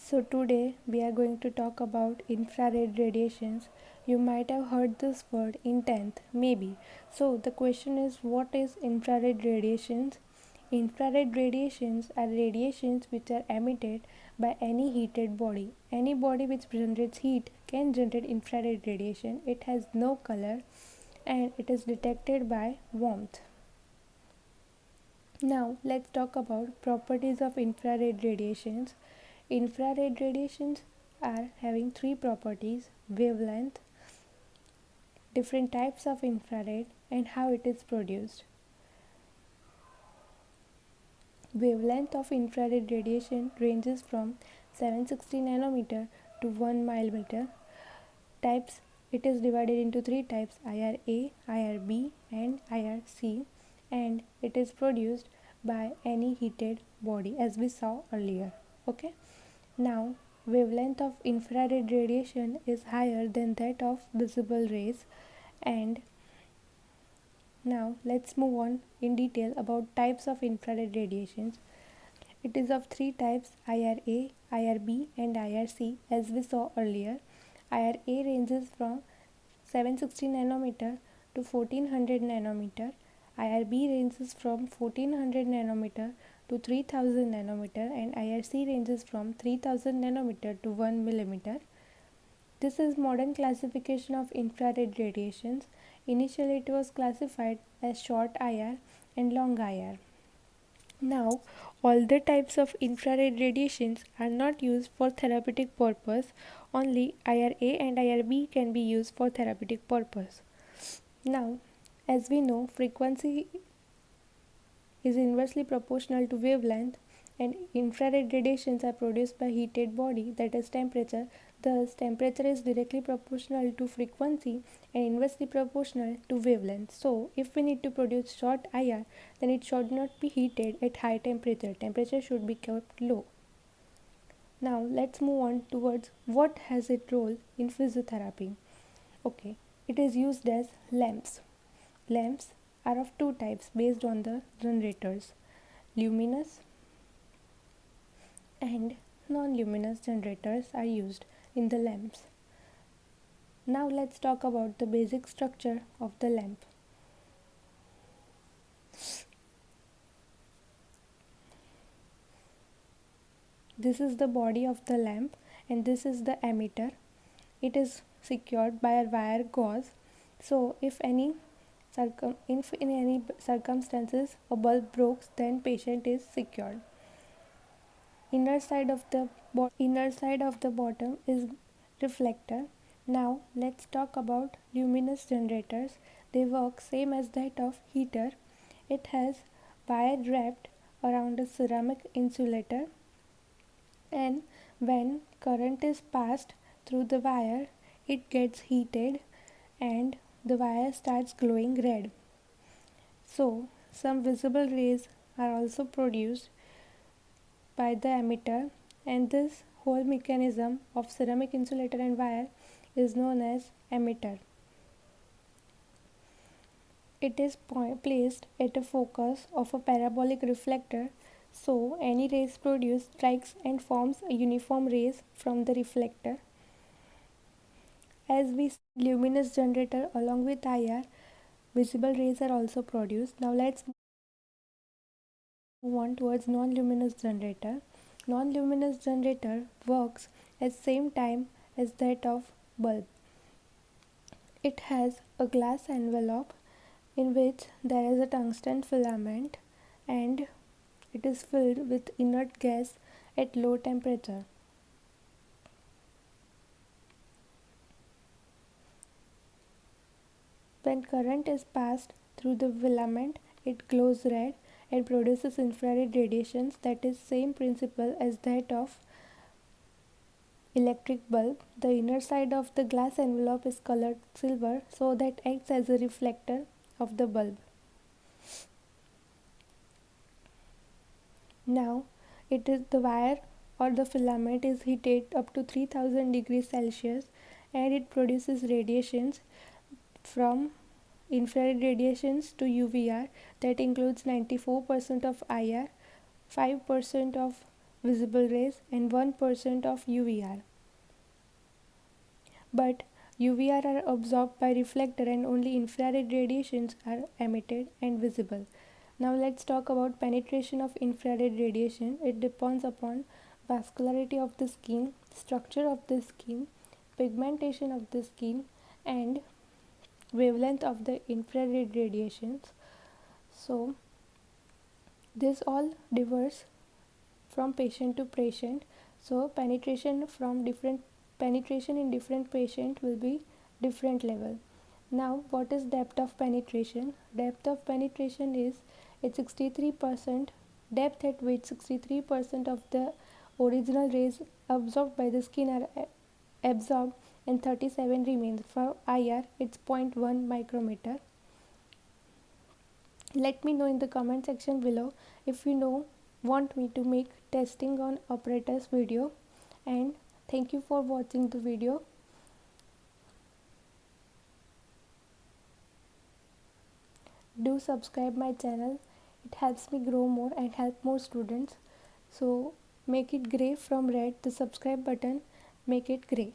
So today we are going to talk about infrared radiations. You might have heard this word in 10th, maybe. So the question is, what is infrared radiations? Infrared radiations are radiations which are emitted by any heated body. Any body which generates heat can generate infrared radiation. It has no color and it is detected by warmth. Now let's talk about properties of infrared radiations. Infrared radiations are having three properties: wavelength, different types of infrared, and how it is produced. Wavelength of infrared radiation ranges from 760 nanometer to 1 millimeter. Types: it is divided into three types: IRA, IRB, and IRC, and it is produced by any heated body as we saw earlier. Okay. Now, wavelength of infrared radiation is higher than that of visible rays. And now let's move on in detail about types of infrared radiations. It is of three types: IRA, IRB, and IRC as we saw earlier. IRA ranges from 760 nanometer to 1400 nanometer. IRB ranges from 1400 nanometer to 3000 nanometer, and IRC ranges from 3000 nanometer to 1 millimeter. This is modern classification of infrared radiations. Initially it was classified as short IR and long IR. Now, all the types of infrared radiations are not used for therapeutic purpose. Only IRA and IRB can be used for therapeutic purpose. Now, as we know, frequency is inversely proportional to wavelength, and infrared radiations are produced by heated body, that is temperature. Thus temperature is directly proportional to frequency and inversely proportional to wavelength. So if we need to produce short IR, then it should not be heated at high temperature. Temperature should be kept low. Now let's move on towards what has its role in physiotherapy. Okay, it is used as lamps. Lamps are of two types based on the generators: luminous and non-luminous generators are used in the lamps. Now let's talk about the basic structure of the lamp. This is the body of the lamp and this is the emitter. It is secured by a wire gauze. So if in any circumstances a bulb breaks, then patient is secured. Inner side of the bottom is reflector. Now let's talk about luminous generators. They work same as that of heater. It has wire wrapped around a ceramic insulator, and when current is passed through the wire, it gets heated and the wire starts glowing red. So some visible rays are also produced by the emitter, and this whole mechanism of ceramic insulator and wire is known as emitter. It is placed at a focus of a parabolic reflector, so any rays produced strikes and forms a uniform rays from the reflector. As we see luminous generator along with IR, visible rays are also produced. Now let's move on towards non-luminous generator. Non-luminous generator works at same time as that of bulb. It has a glass envelope in which there is a tungsten filament, and it is filled with inert gas at low temperature. When current is passed through the filament, it glows red and produces infrared radiations. That is same principle as that of electric bulb. The inner side of the glass envelope is colored silver, so that acts as a reflector of the bulb. Now it is the wire or the filament is heated up to 3000 degrees Celsius, and it produces radiations from infrared radiations to UVR, that includes 94% of IR, 5% of visible rays and 1% of UVR. But UVR are absorbed by reflector and only infrared radiations are emitted and visible. Now let's talk about penetration of infrared radiation. It depends upon vascularity of the skin, structure of the skin, pigmentation of the skin, and wavelength of the infrared radiations. So this all differs from patient to patient. So penetration in different patient will be different level. Now what is depth of penetration? Depth of penetration is at 63% depth at which 63% of the original rays absorbed by the skin are absorbed and 37 remains. For IR it's 0.1 micrometer. Let me know in the comment section below if you want me to make testing on apparatus video, and thank you for watching the video. Do subscribe my channel, it helps me grow more and help more students. So make it gray from red, the subscribe button, make it gray.